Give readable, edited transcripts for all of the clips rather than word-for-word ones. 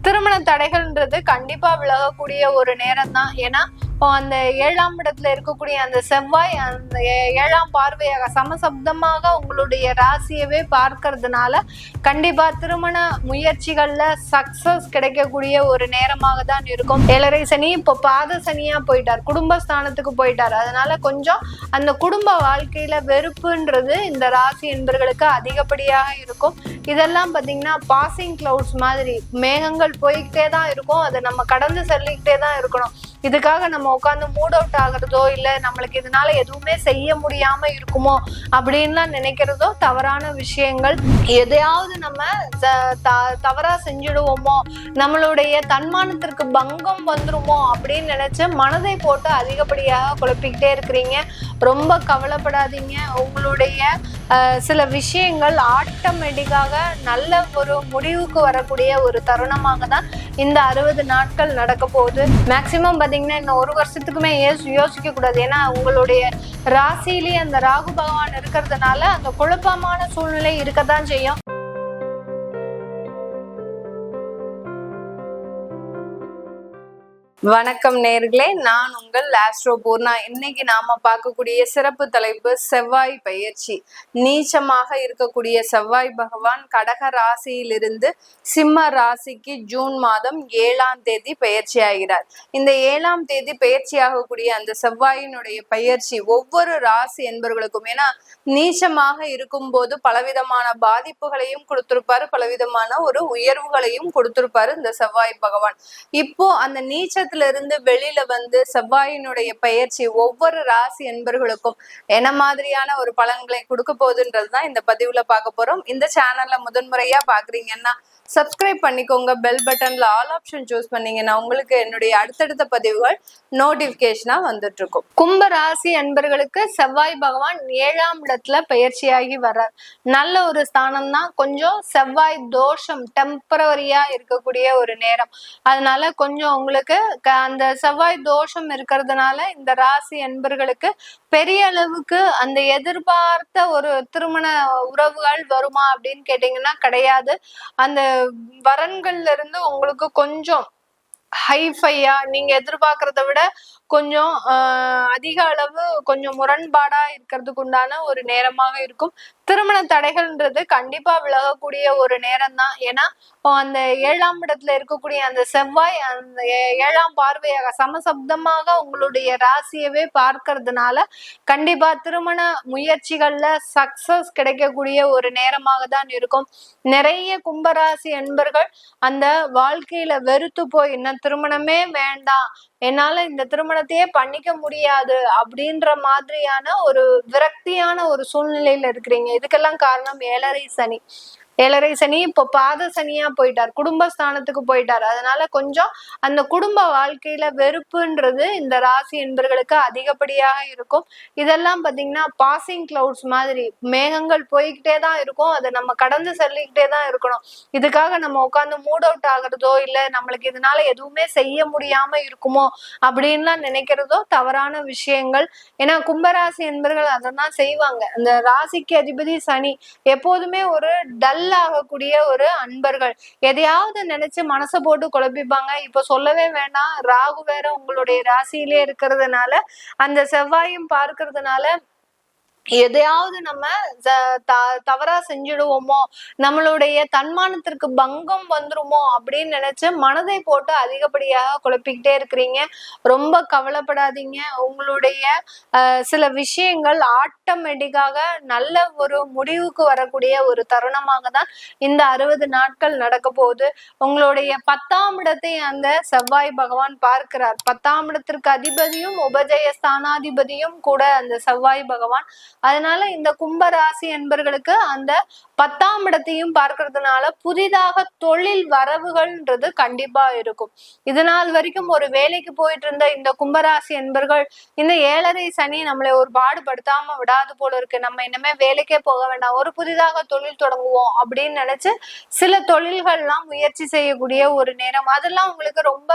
திருமண தடைகள்ன்றது கண்டிப்பா விலகக்கூடிய ஒரு நேரம் தான். ஏன்னா அந்த 7ஆம் இடத்துல இருக்கக்கூடிய அந்த செவ்வாய் அந்த 7ஆம் பார்வையாக சமசப்தமாக உங்களுடைய ராசியவே பார்க்கறதுனால கண்டிப்பா திருமண முயற்சிகள்ல சக்சஸ் கிடைக்கக்கூடிய ஒரு நேரமாக தான் இருக்கும். 7.5 சனி இப்போ பாத சனியா போயிட்டார், குடும்பஸ்தானத்துக்கு போயிட்டார். அதனால கொஞ்சம் அந்த குடும்ப வாழ்க்கையில வெறுப்புன்றது இந்த ராசி என்பர்களுக்கு அதிகப்படியாக இருக்கும். இதெல்லாம் பாத்தீங்கன்னா பாசிங் கிளவுட்ஸ் மாதிரி மேகங்கள் போய்கிட்டே தான் இருக்கும், அதை நம்ம கடந்து செல்லிக்கிட்டே தான் இருக்கணும். இதுக்காக நம்ம உட்காந்து மூட் அவுட் ஆகுறதோ இல்ல நம்மளுக்கு இதனால எதுவுமே செய்ய முடியாம இருக்குமோ அப்படின்லாம் நினைக்கிறதோ தவறான விஷயங்கள். எதையாவது நம்ம தவறா செஞ்சிடுவோமோ, நம்மளுடைய தன்மானத்திற்கு பங்கம் வந்துருமோ அப்படின்னு நினைச்சு மனதை போட்டு அதிகப்படியாக குழப்பிக்கிட்டே இருக்கிறீங்க. ரொம்ப கவலைப்படாதீங்க. உங்களுடைய சில விஷயங்கள் ஆட்டோமேட்டிக்காக நல்ல ஒரு முடிவுக்கு வரக்கூடிய ஒரு தருணமாக தான் இந்த 60 நாட்கள் நடக்க போகுது. மேக்சிமம் பாத்தீங்கன்னா இன்னும் 1 வருஷத்துக்குமே யோசிக்க கூடாது. ஏன்னா உங்களுடைய ராசியிலேயே அந்த ராகு பகவான் இருக்கிறதுனால அந்த குழப்பமான சூழ்நிலை இருக்கத்தான் செய்யும். வணக்கம் நேர்களே, நான் உங்கள் ஆஸ்ட்ரோ பூர்ணா. இன்னைக்கு நாம பார்க்கக்கூடிய சிறப்பு தலைப்பு செவ்வாய் பயிற்சி. நீச்சமாக இருக்கக்கூடிய செவ்வாய் பகவான் கடக ராசியிலிருந்து சிம்ம ராசிக்கு ஜூன் மாதம் 7ஆம் தேதி பயிற்சி ஆகிறார். இந்த 7ஆம் தேதி பயிற்சி ஆகக்கூடிய அந்த செவ்வாயினுடைய பயிற்சி ஒவ்வொரு ராசி என்பவர்களுக்கும், ஏன்னா நீச்சமாக இருக்கும் போது பலவிதமான பாதிப்புகளையும் கொடுத்திருப்பாரு, பலவிதமான ஒரு உயர்வுகளையும் கொடுத்திருப்பாரு இந்த செவ்வாய் பகவான். இப்போ அந்த நீச்சத்துல இருந்து வெளியில வந்து செவ்வாயினுடைய பயிற்சி ஒவ்வொரு ராசி என்பர்களுக்கும் என்ன மாதிரியான ஒரு பலன்களை கொடுக்க போகுதுன்றதுதான் இந்த பதிவுல பார்க்க போறோம். இந்த சேனல்ல முதன்முறையா பாக்குறீங்கன்னா சப்ஸ்கிரைப் பண்ணிக்கோங்க. பெல் பட்டன்ல ஆல் ஆப்ஷன் சூஸ் பண்ணீங்கன்னா உங்களுக்கு என்னுடைய அடுத்தடுத்த பதிவுகள் நோட்டிபிகேஷனா வந்துட்டு இருக்கும். கும்ப ராசி அன்பர்களுக்கு செவ்வாய் பகவான் 7ஆம் இடத்துல பயிற்சியாகி வர்றார். நல்ல ஒரு ஸ்தானம் தான். கொஞ்சம் செவ்வாய் தோஷம் டெம்பரவரியா இருக்கக்கூடிய ஒரு நேரம். அதனால கொஞ்சம் உங்களுக்கு அந்த செவ்வாய் தோஷம் இருக்கிறதுனால இந்த ராசி அன்பர்களுக்கு பெரிய அளவுக்கு அந்த எதிர்பார்த்த ஒரு திருமண உறவுகள் வருமா அப்படின்னு கேட்டீங்கன்னா கிடையாது. அந்த வரன்கள்ல இருந்து உங்களுக்கு கொஞ்சம் ஹைஃபையா நீங்க எதிர்பார்க்கறத விட கொஞ்சம் அதிக அளவு கொஞ்சம் முரண்பாடா இருக்கிறதுக்கு உண்டான ஒரு நேரமாக இருக்கும். திருமண தடைகள்ன்றது கண்டிப்பா விலகக்கூடிய ஒரு நேரம் தான். ஏன்னா அந்த 7ஆம் இடத்துல இருக்கக்கூடிய அந்த செவ்வாய் அந்த 7ஆம் பார்வையாக சமசப்தமாக உங்களுடைய ராசியவே பார்க்கறதுனால கண்டிப்பா திருமண முயற்சிகள்ல சக்சஸ் கிடைக்கக்கூடிய ஒரு நேரமாக தான் இருக்கும். நிறைய கும்பராசி என்பர்கள் அந்த வாழ்க்கையில வெறுத்து போய் இன்னும் திருமணமே வேண்டாம், என்னால இந்த திருமணத்தையே பண்ணிக்க முடியாது அப்படின்ற மாதிரியான ஒரு விரக்தியான ஒரு சூழ்நிலையில இருக்கிறீங்க. இதுக்கெல்லாம் காரணம் 7.5 சனி. 7.5 சனி இப்போ பாத சனியா போயிட்டார், குடும்பஸ்தானத்துக்கு போயிட்டார். அதனால கொஞ்சம் அந்த குடும்ப வாழ்க்கையில வெறுப்புன்றது இந்த ராசி என்பர்களுக்கு அதிகப்படியாக இருக்கும். இதெல்லாம் பாத்தீங்கன்னா பாசிங் கிளவுட்ஸ் மாதிரி மேகங்கள் போய்கிட்டே தான் இருக்கும், அதை நம்ம கடந்து செல்லிக்கிட்டே தான் இருக்கணும். இதுக்காக நம்ம உட்காந்து மூட் அவுட் ஆகுறதோ இல்ல நம்மளுக்கு இதனால எதுவுமே செய்ய முடியாம இருக்குமோ அப்படின்லாம் நினைக்கிறதோ தவறான விஷயங்கள். ஏன்னா கும்பராசி என்பர்கள் அதான் செய்வாங்க. அந்த ராசிக்கு அதிபதி சனி எப்போதுமே ஒரு டல் ஆகக்கூடிய ஒரு அன்பர்கள். எதையாவது நினைச்சு மனசை போட்டு குழப்பிப்பாங்க. இப்ப சொல்லவே வேண்டாம், ராகு வேற உங்களுடைய ராசியிலே இருக்கிறதுனால அந்த செவ்வாயும் பார்க்கறதுனால எதையாவது நம்ம தவறா செஞ்சிடுவோமோ, நம்மளுடைய தன்மானத்திற்கு பங்கம் வந்துருமோ அப்படின்னு நினைச்சு மனதை போட்டு அதிகப்படியாக குழப்பிக்கிட்டே இருக்கிறீங்க. ரொம்ப கவலைப்படாதீங்க. உங்களுடைய சில விஷயங்கள் ஆட்டோமேட்டிக்காக நல்ல ஒரு முடிவுக்கு வரக்கூடிய ஒரு தருணமாக தான் இந்த 60 நாட்கள் நடக்க போகுது. உங்களுடைய 10ஆம் இடத்தை அந்த செவ்வாய் பகவான் பார்க்கிறார். 10ஆம் இடத்திற்கு அதிபதியும் உபஜய ஸ்தானாதிபதியும் கூட அந்த செவ்வாய் பகவான். அதனால இந்த கும்பராசி என்பர்களுக்கு அந்த 10ஆம் இடத்தையும் பார்க்கறதுனால புதிதாக தொழில் வரவுகள்ன்றது கண்டிப்பா இருக்கும். இதனால் வரைக்கும் ஒரு வேலைக்கு போயிட்டு இருந்த இந்த கும்பராசி என்பர்கள் இந்த 7.5 சனி நம்மளை ஒரு பாடுபடுத்தாம விடாது போல இருக்கு, நம்ம இனிமே வேலைக்கே போக வேண்டாம், ஒரு புதிதாக தொழில் தொடங்குவோம் அப்படின்னு நினைச்சு சில தொழில்கள்லாம் முயற்சி செய்யக்கூடிய ஒரு நேரம். அதெல்லாம் உங்களுக்கு ரொம்ப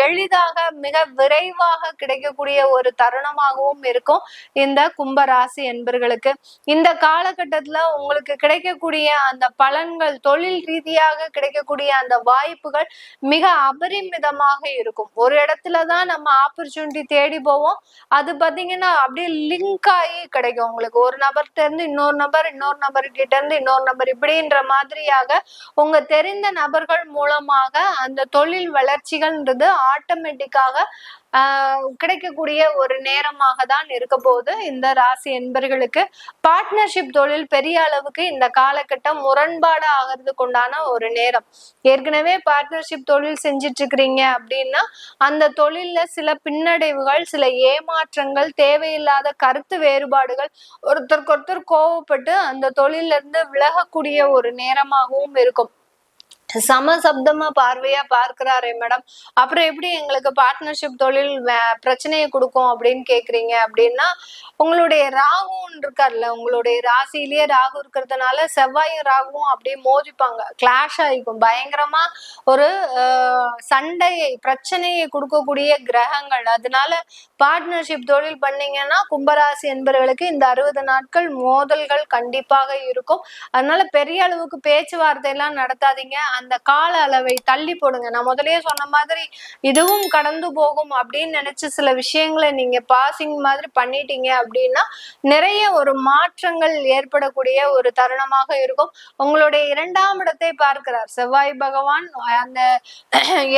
எளிதாக மிக விரைவாக கிடைக்கக்கூடிய ஒரு தருணமாகவும் இருக்கும் இந்த கும்பராசி என்பர்களுக்கு. இந்த காலகட்டத்துல உங்களுக்கு கிடைக்கக்கூடிய அந்த பலன்கள், தொழில் ரீதியாக கிடைக்கக்கூடிய அந்த வாய்ப்புகள் மிக அபரிமிதமாக இருக்கும். ஒரு இடத்துலதான் நம்ம ஆப்பர்ச்சுனிட்டி தேடி போவோம், அது பாத்தீங்கன்னா அப்படியே லிங்க் ஆகி கிடைக்கும் உங்களுக்கு. ஒரு நபர்கிட்ட இருந்து இன்னொரு நபர், இன்னொரு நபர் கிட்ட இருந்து இன்னொரு நபர், இப்படின்ற மாதிரியாக உங்க தெரிந்த நபர்கள் மூலமாக அந்த தொழில் வளர்ச்சிகள்ன்றது ஆட்டோமேட்டிக்காக கிடைக்கக்கூடிய ஒரு நேரமாக தான் இருக்க போது இந்த ராசி என்பர்களுக்கு. பார்ட்னர்ஷிப் தொழில் பெரிய அளவுக்கு இந்த காலகட்டம் முரண்பாடு ஆகிறதுக்கு உண்டான ஒரு நேரம். ஏற்கனவே பார்ட்னர்ஷிப் தொழில் செஞ்சிட்டு இருக்கிறீங்க அப்படின்னா அந்த தொழில்ல சில பின்னடைவுகள், சில ஏமாற்றங்கள், தேவையில்லாத கருத்து வேறுபாடுகள், ஒருத்தருக்கு ஒருத்தர் கோவப்பட்டு அந்த தொழில இருந்து விலகக்கூடிய ஒரு நேரமாகவும் இருக்கும். சமசப்தமா பார்வையா பார்க்கிறாரே மேடம், அப்புறம் எப்படி எங்களுக்கு பார்ட்னர்ஷிப் தொழில் பிரச்சனையை கொடுக்கும் அப்படின்னு கேக்குறீங்க அப்படின்னா, உங்களுடைய ராகுன்னு இருக்கார்ல, உங்களுடைய ராசியிலேயே ராகு இருக்கிறதுனால செவ்வாயும் ராகுவும் அப்படியே மோதிப்பாங்க, கிளாஷ் ஆகிக்கும். பயங்கரமா ஒரு சண்டையை, பிரச்சனையை கொடுக்கக்கூடிய கிரகங்கள். அதனால பார்ட்னர்ஷிப் தொழில் பண்ணீங்கன்னா கும்பராசி என்பவர்களுக்கு இந்த 60 நாட்கள் மோதல்கள் கண்டிப்பாக இருக்கும். அதனால பெரிய அளவுக்கு பேச்சுவார்த்தை எல்லாம் நடத்தாதீங்க, அந்த கால அளவை தள்ளி போடுங்க. நான் முதலே சொன்ன மாதிரி இதுவும் கடந்து போகும் அப்படின்னு நினைச்சு சில விஷயங்களை நீங்க பாசிங் மாதிரி பண்ணிட்டீங்க அப்படின்னா நிறைய ஒரு மாற்றங்கள் ஏற்படக்கூடிய ஒரு தருணமாக இருக்கும். உங்களுடைய 2ஆம் இடத்தை பார்க்கிறார் செவ்வாய் பகவான், அந்த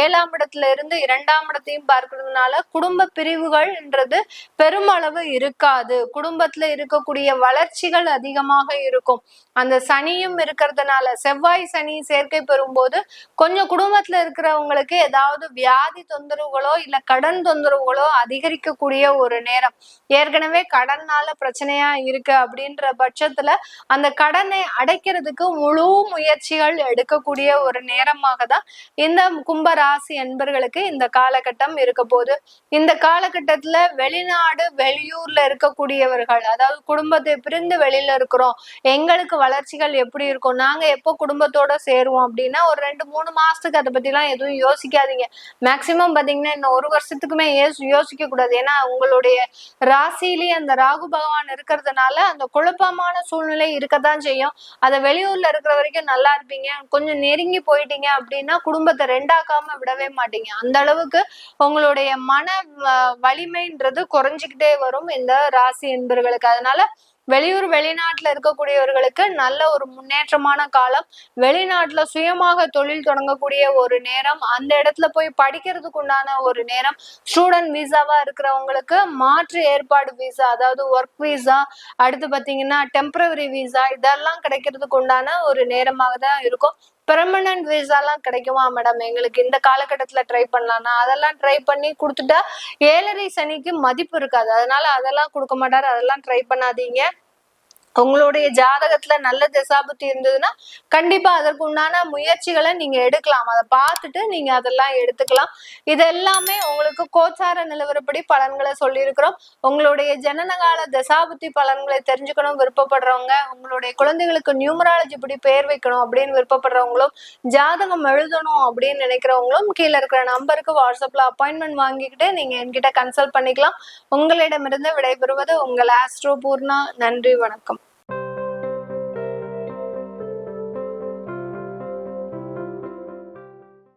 7ஆம் இடத்துல இருந்து 2ஆம் இடத்தையும் பார்க்கிறதுனால குடும்ப பிரிவுகள்ன்றது பெருமளவு இருக்காது. குடும்பத்துல இருக்கக்கூடிய வளர்ச்சிகள் அதிகமாக இருக்கும். அந்த சனியும் இருக்கிறதுனால செவ்வாய் சனி சேர்க்கை பெறும்போது கொஞ்சம் குடும்பத்துல இருக்கிறவங்களுக்கு ஏதாவது வியாதி தொந்தரவுகளோ இல்ல கடன் தொந்தரவுகளோ அதிகரிக்கக்கூடிய ஒரு நேரம். ஏற்கனவே கடன்னால பிரச்சனையா இருக்கு அப்படின்ற பட்சத்துல அந்த கடனை அடைக்கிறதுக்கு முழு முயற்சிகள் எடுக்கக்கூடிய ஒரு நேரமாக தான் இந்த கும்பராசி என்பர்களுக்கு இந்த காலகட்டம் இருக்க போது. இந்த காலகட்டத்துல வெளிநாடு, வெளியூர்ல இருக்கக்கூடியவர்கள், அதாவது குடும்பத்தை பிரிந்து வெளியில இருக்கிறோம், எங்களுக்கு வளர்ச்சிகள் எப்படி இருக்கும், நாங்க எப்போ குடும்பத்தோட சேருவோம் அப்படின்னா ஒரு 2-3 மாசத்துக்கு அதை பத்தி எல்லாம் எதுவும் யோசிக்காதீங்க. மேக்சிமம் பாத்தீங்கன்னா இன்னும் 1 வருஷத்துக்குமே யோசிக்க கூடாது. ஏன்னா உங்களுடைய ராசியிலேயே அந்த ராகு பகவான் இருக்கிறதுனால அந்த குழப்பமான சூழ்நிலை இருக்கத்தான் செய்யும். அதை வெளியூர்ல இருக்கிற வரைக்கும் நல்லா இருப்பீங்க, கொஞ்சம் நெருங்கி போயிட்டீங்க அப்படின்னா குடும்பத்தை ரெண்டாக்காம விடவே மாட்டீங்க. அந்த அளவுக்கு உங்களுடைய மன வலிமைன்றது குறைஞ்சிக்கிட்டே வரும் இந்த ராசி என்பர்களுக்கு. அதனால வெளியூர், வெளிநாட்டுல இருக்கக்கூடியவர்களுக்கு நல்ல ஒரு முன்னேற்றமான காலம். வெளிநாட்டுல சுயமாக தொழில் தொடங்கக்கூடிய ஒரு நேரம், அந்த இடத்துல போய் படிக்கிறதுக்கு உண்டான ஒரு நேரம். ஸ்டூடெண்ட் வீசாவா இருக்கிறவங்களுக்கு மாற்று ஏற்பாடு வீசா, அதாவது ஒர்க் வீசா, அடுத்து பாத்தீங்கன்னா டெம்பரவரி வீசா, இதெல்லாம் கிடைக்கிறதுக்கு உண்டான ஒரு நேரமாக தான் இருக்கும். பெர்மனன்ட் வீசாலாம் கிடைக்குமா மேடம், எங்களுக்கு இந்த காலகட்டத்துல ட்ரை பண்ணலாம்னா, அதெல்லாம் ட்ரை பண்ணி கொடுத்துட்டா 7.5 சனிக்கு மதிப்பு இருக்காது. அதனால அதெல்லாம் கொடுக்க மாட்டாரு, அதெல்லாம் ட்ரை பண்ணாதீங்க. உங்களுடைய ஜாதகத்துல நல்ல திசாபுத்தி இருந்ததுன்னா கண்டிப்பா அதற்கு உண்டான முயற்சிகளை நீங்க எடுக்கலாம். அதை பார்த்துட்டு நீங்க அதெல்லாம் எடுத்துக்கலாம். இது எல்லாமே உங்களுக்கு கோச்சார நிலவரப்படி பலன்களை சொல்லியிருக்கிறோம். உங்களுடைய ஜனனகால தசாபுத்தி பலன்களை தெரிஞ்சுக்கணும் விருப்பப்படுறவங்க, உங்களுடைய குழந்தைகளுக்கு நியூமராலஜி படி பெயர் வைக்கணும் அப்படின்னு விருப்பப்படுறவங்களும், ஜாதகம் எழுதணும் அப்படின்னு நினைக்கிறவங்களும் கீழே இருக்கிற நம்பருக்கு வாட்ஸ்அப்ல அப்பாயின்மெண்ட் வாங்கிக்கிட்டு நீங்க என்கிட்ட கன்சல்ட் பண்ணிக்கலாம். உங்களிடமிருந்து விடைபெறுவது உங்கள் ஆஸ்ட்ரோ பூர்ணா. நன்றி, வணக்கம்.